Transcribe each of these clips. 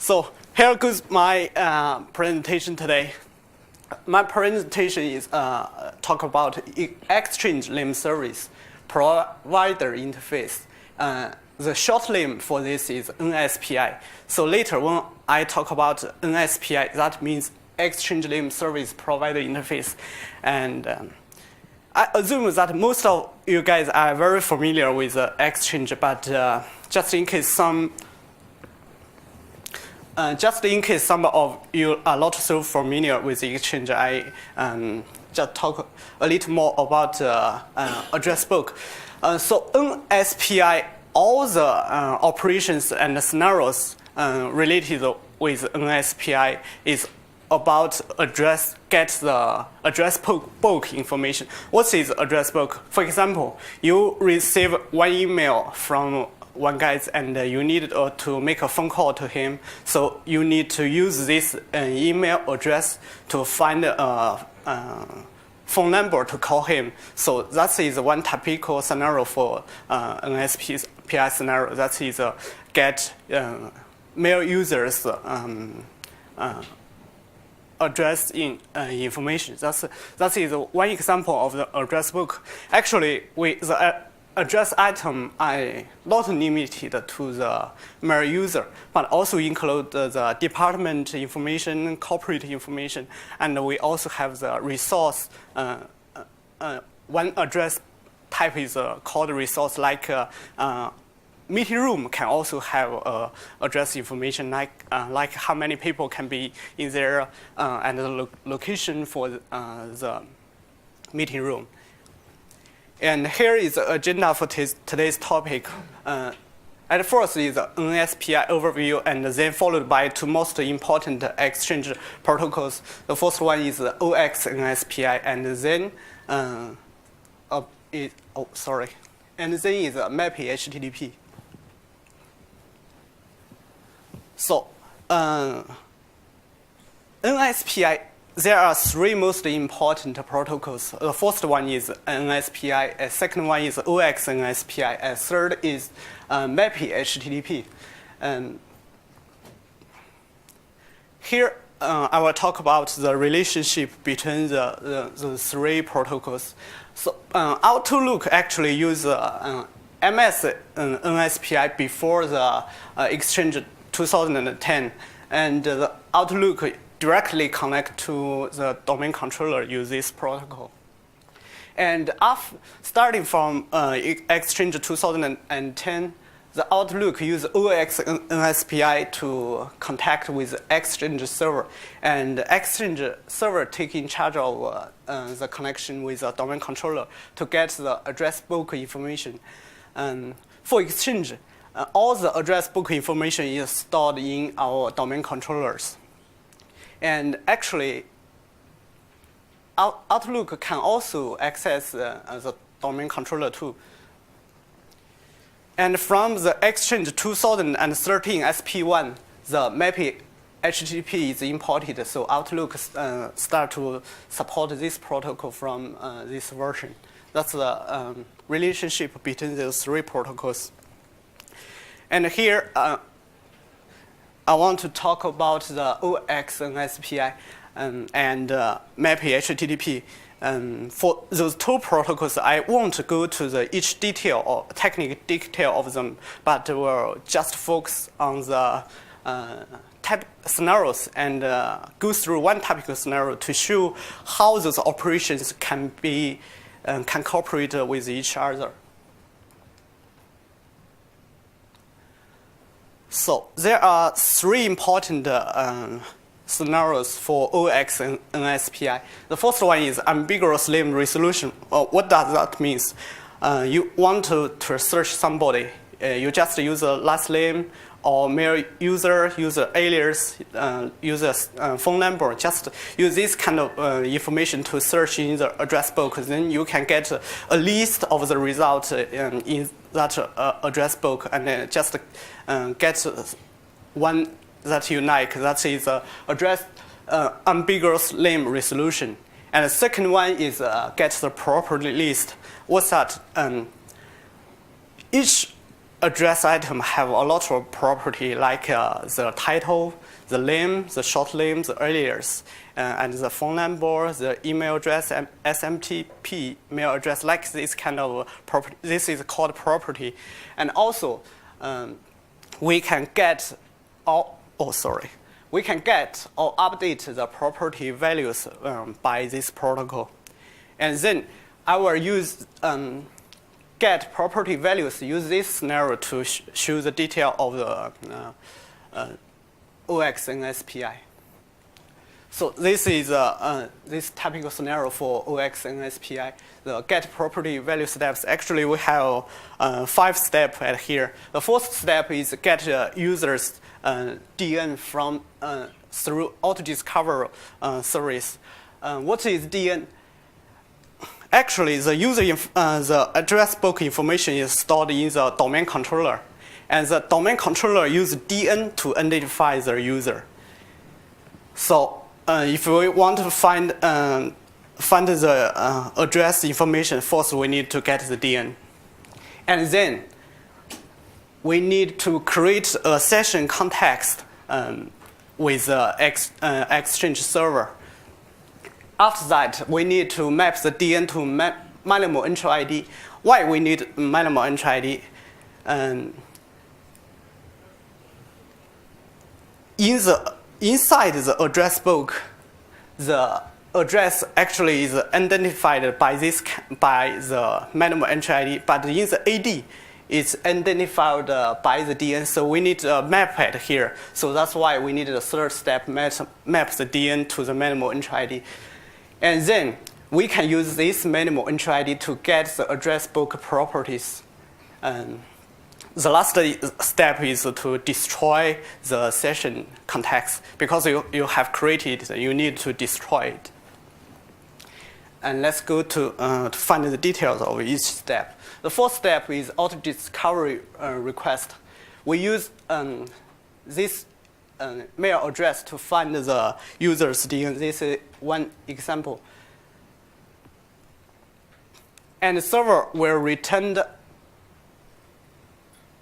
So here goes my presentation today. My presentation is talk about exchange name service provider interface. The short name for this is NSPI. So later when I talk about NSPI, that means exchange name service provider interface. And I assume that most of you guys are very familiar with Exchange, but just in case some of you are not so familiar with Exchange, I just talk a little more about address book. So NSPI, all the operations and scenarios related with NSPI is about get the address book information. What is address book? For example, you receive one email from one guy and you need to make a phone call to him. So you need to use this email address to find a phone number to call him. So that is one typical scenario for an NSPI scenario. That is get mail users address information. That is one example of the address book. Actually, the address item are not limited to the mail user, but also include the department information, corporate information, and we also have the resource. One address type is called resource, like meeting room can also have address information, like how many people can be in there and the location for the meeting room. And here is the agenda for today's topic. At first is the NSPI overview, and then followed by two most important exchange protocols. The first one is the OXNSPI, and then and then is MAPI HTTP. So NSPI, there are three most important protocols. The first one is NSPI, the second one is OXNSPI, and third is MAPI HTTP. Here I will talk about the relationship between the three protocols. So Outlook actually uses MS NSPI before the Exchange 2010, and the Outlook directly connect to the domain controller use this protocol. And starting from Exchange 2010, the Outlook use OXNSPI to contact with Exchange server, and Exchange server taking charge of the connection with the domain controller to get the address book information. For Exchange, all the address book information is stored in our domain controllers. And actually, Outlook can also access the domain controller too. And from the Exchange 2013 SP1, the MAPI HTTP is imported, so Outlook start to support this protocol from this version. That's the relationship between those three protocols. And here, I want to talk about the OXNSPI and MAPI HTTP. For those two protocols, I won't go to each detail or technical detail of them, but will just focus on the type scenarios and go through one typical scenario to show how those operations can cooperate with each other. So there are three important scenarios for OXNSPI. The first one is ambiguous name resolution. What does that mean? You want to search somebody. You just use a last name or mail user alias, user phone number. Just use this kind of information to search in the address book. Then you can get a list of the results in that address book, and then just get one that you like. That is address ambiguous name resolution. And the second one is get the property list. What's that? Each address item have a lot of property like the title, the name, the short name, the alias, and the phone number, the email address, and SMTP mail address, like this kind of property. This is called property. And also, we can get we can get or update the property values by this protocol. And then I will use get property values, use this scenario to show the detail of the OXNSPI. So this is this typical scenario for OXNSPI. The get property value steps. Actually, we have 5 steps at here. The first step is get users DN from through auto-discover service. What is DN? Actually, the the address book information is stored in the domain controller, and the domain controller uses DN to identify the user. So, if we want to find the address information, first we need to get the DN, and then we need to create a session context with the Exchange server. After that, we need to map the DN to minimal entry ID. Why we need minimal entry ID? Inside the address book, the address actually is identified by the minimal entry ID, but in the AD, it's identified by the DN. So we need to map it here. So that's why we need the third step, map the DN to the minimal entry ID. And then we can use this minimal entry ID to get the address book properties. The last step is to destroy the session context. Because you have created, you need to destroy it. And let's go to find the details of each step. The first step is auto-discovery request. We use this mail address to find the user's DN. This is one example. And the server will return the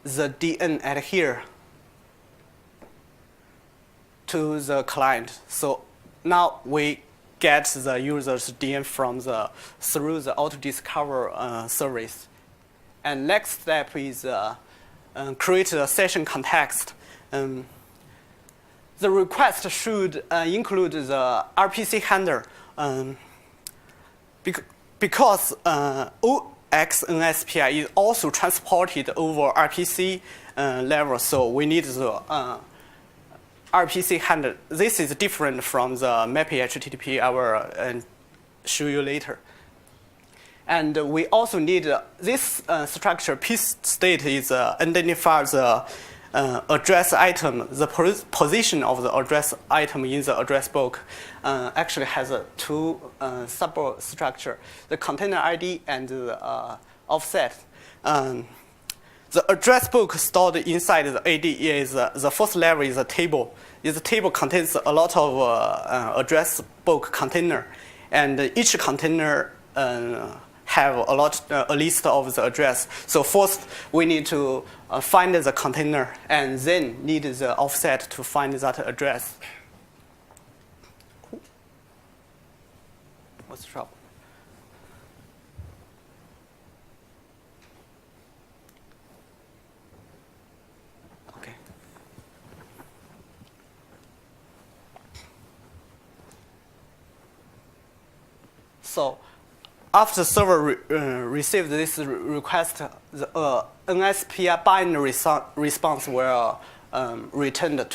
DN at here to the client. So now we get the user's DN through the auto-discover service. And next step is create a session context. The request should include the RPC handler because OXNSPI is also transported over RPC level, so we need the RPC handler. This is different from the MAPI HTTP I will show you later. And we also need this structure. P-state is identifies the address item, the position of the address item in the address book actually has two substructure, the container ID and the offset. The address book stored inside the AD is the first level is a table. This table contains a lot of address book container, and each container have a list of the address. So first we need to find the container and then need the offset to find that address. What's the trouble? Okay. So after the server received this request, the NSPI binary response will return the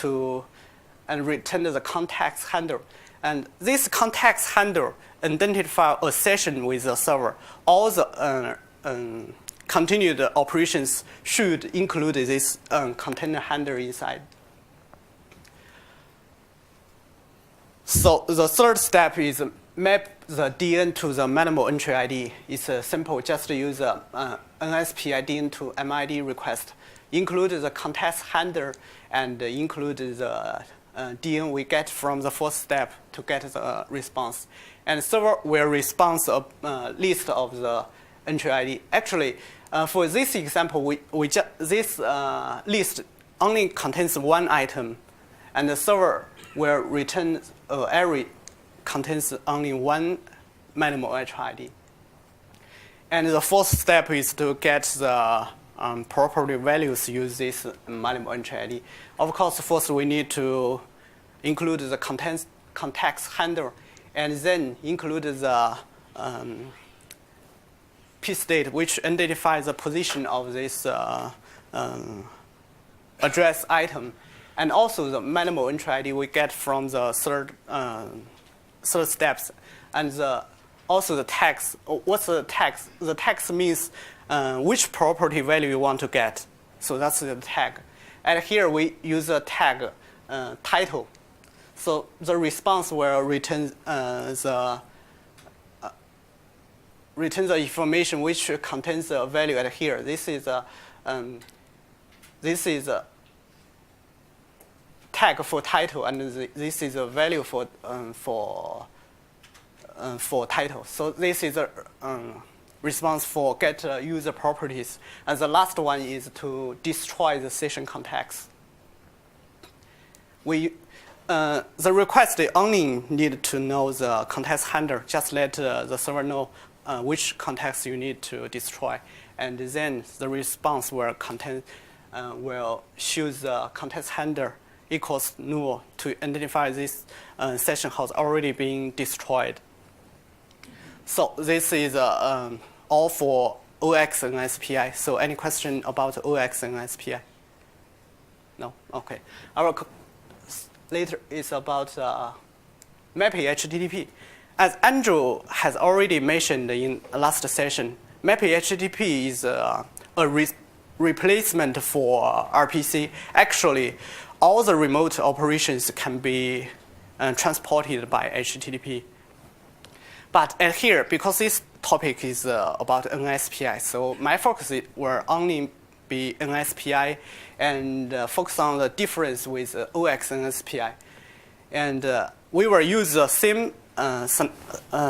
context handler. And this context handler identifies a session with the server. All the continued operations should include this container handler inside. So the third step is map the DN to the minimal entry ID. It's simple, just use NSPI DN to MID request. Include the context handler and include the DN we get from the first step to get the response. And server will respond a list of the entry ID. Actually, for this example, this list only contains one item, and the server will return array contains only one minimal entry ID. And the fourth step is to get the property values use this minimal entry ID. Of course, first we need to include the context handler, and then include the p-state, which identifies the position of this address item, and also the minimal entry ID we get from the third steps, and also the tags. What's the tags? The tags means which property value you want to get. So that's the tag. And here we use a tag title. So the response will return the information which contains the value at here. This is a tag for title, and this is a value for title. So this is a response for get user properties, and the last one is to destroy the session context. The request only need to know the context handler. Just let the server know which context you need to destroy, and then the response will choose the context handler equals null to identify this session has already been destroyed. So this is all for OXNSPI. So any question about OXNSPI? No? Okay. Our later is about mapping HTTP. As Andrew has already mentioned in last session, mapping HTTP is a replacement for RPC. Actually, all the remote operations can be transported by HTTP. But at here, because this topic is about NSPI, so my focus will only be NSPI and focus on the difference with OXNSPI. And we will use the same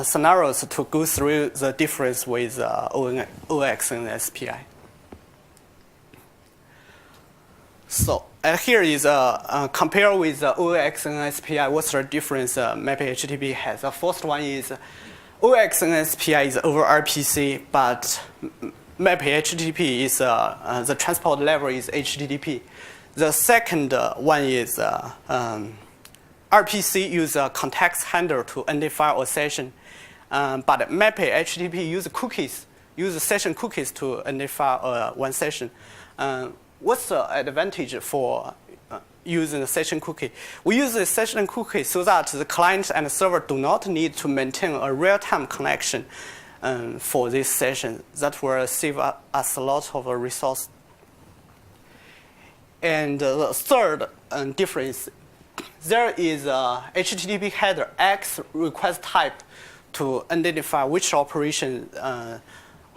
scenarios to go through the difference with OXNSPI. So here is compare with OXNSPI. What's the difference mapping HTTP has? The first one is OXNSPI is over RPC, but mapping HTTP is the transport level is HTTP. The second one is RPC use a context handler to identify a session, but mapping HTTP use session cookies to identify one session. What's the advantage for using the session cookie? We use the session cookie so that the client and the server do not need to maintain a real-time connection for this session. That will save us a lot of resource. And the third difference, there is a HTTP header X request type to identify which operation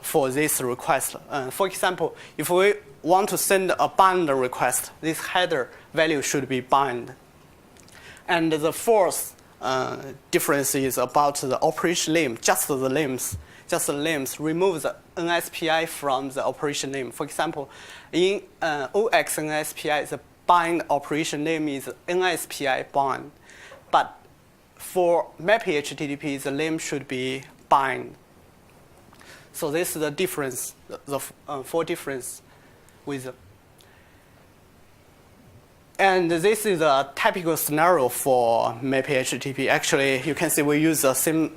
for this request. For example, if we want to send a bind request, this header value should be bind. And the fourth difference is about the operation name, just the names. Remove the NSPI from the operation name. For example, in OXNSPI, the bind operation name is NSPI bind. But for mapping HTTP, the name should be bind. So this is the difference, the four difference with. And this is a typical scenario for mapping HTTP. Actually, you can see we use the same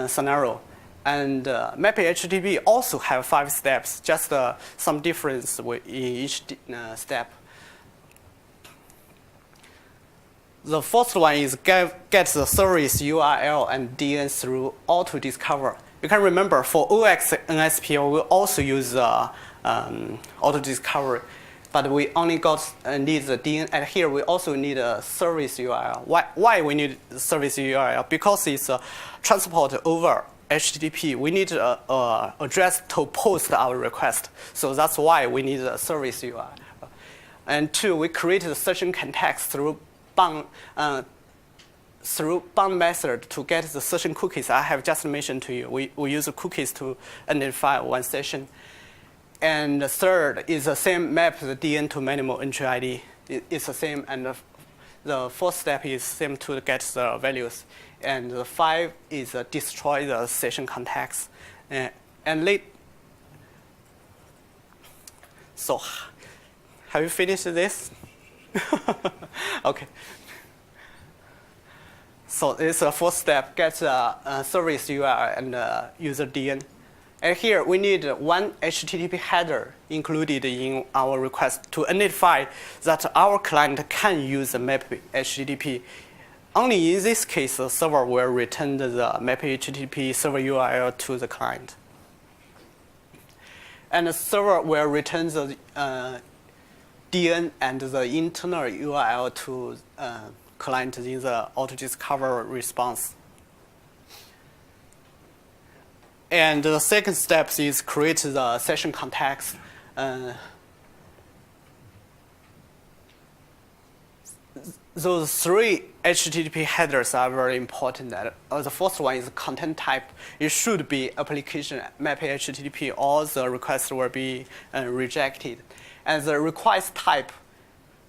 scenario. And mapping HTTP also have 5 steps, just some difference in each step. The first one is get the service URL and DN through auto-discover. You can remember for OXNSPI, we also use auto-discovery, but we only need the DN. And here we also need a service URL. Why we need the service URL? Because it's transport over HTTP. We need an address to post our request. So that's why we need a service URL. And 2, we create the session context through through bound method to get the session cookies I have just mentioned to you. We use the cookies to identify one session. And the third is the same map the DN to minimal entry ID. It's the same, and the fourth step is same to get the values. And the 5 is destroy the session context. So, have you finished this? Okay. So this is the fourth step, get the service URL and user DN. And here we need one HTTP header included in our request to identify that our client can use the map HTTP. Only in this case, the server will return the map HTTP server URL to the client. And the server will return the DN and the internal URL to client in the auto-discover response. And the second step is create the session context. Those 3 HTTP headers are very important. The first one is content type. It should be application map HTTP, or the request will be rejected. And the request type,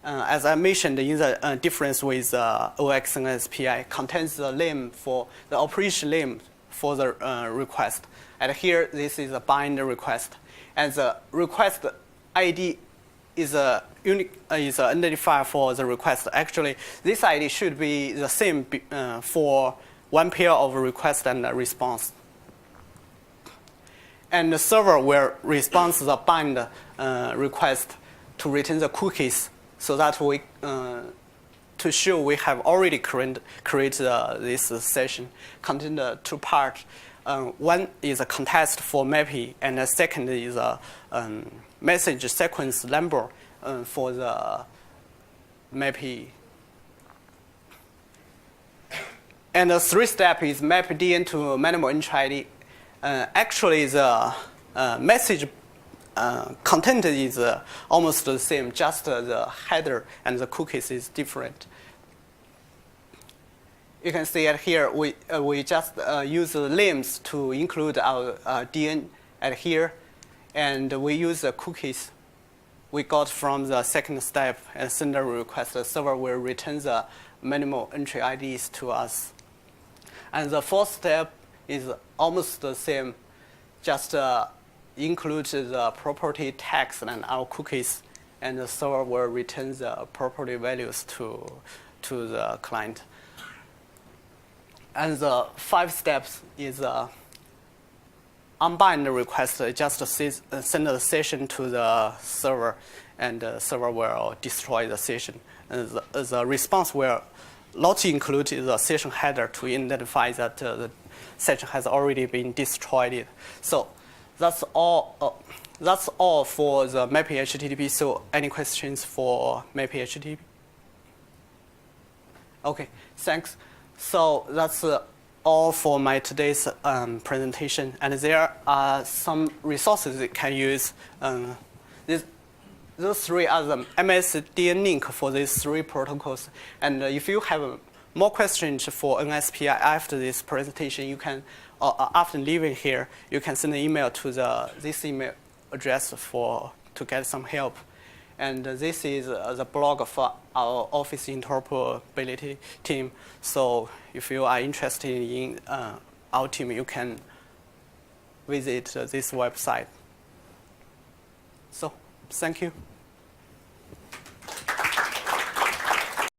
as I mentioned in the difference with OXNSPI, contains the name for the operation name for the request. And here, this is a bind request. And the request ID is a unique is an identifier for the request. Actually, this ID should be the same for one pair of request and response. And the server will respond to the bind request to return the cookies, so that we to show we have already created this session contain 2 parts. One is a context for mapping, and the second is a message sequence number for the mapping. And the 3 step is map DN to minimal entry ID. Actually, the message content is almost the same, just the header and the cookies is different. You can see it here, we just use the names to include our DN at here, and we use the cookies we got from the second step and send a request. The server will return the minimal entry IDs to us. And the fourth step is almost the same, just include the property tags and our cookies, and the server will return the property values to the client. And the 5 steps is unbind request. Just send the session to the server, and the server will destroy the session. And the response will not include the session header to identify that the session has already been destroyed. So that's all. That's all for the mapping HTTP. So any questions for mapping HTTP? Okay, thanks. So that's all for my today's presentation. And there are some resources you can use. Those 3 are the MSDN link for these 3 protocols. And if you have more questions for NSPI after this presentation, you can, after leaving here, you can send an email to this email address to get some help. And this is the blog for our Office Interoperability team. So if you are interested in our team, you can visit this website. So thank you.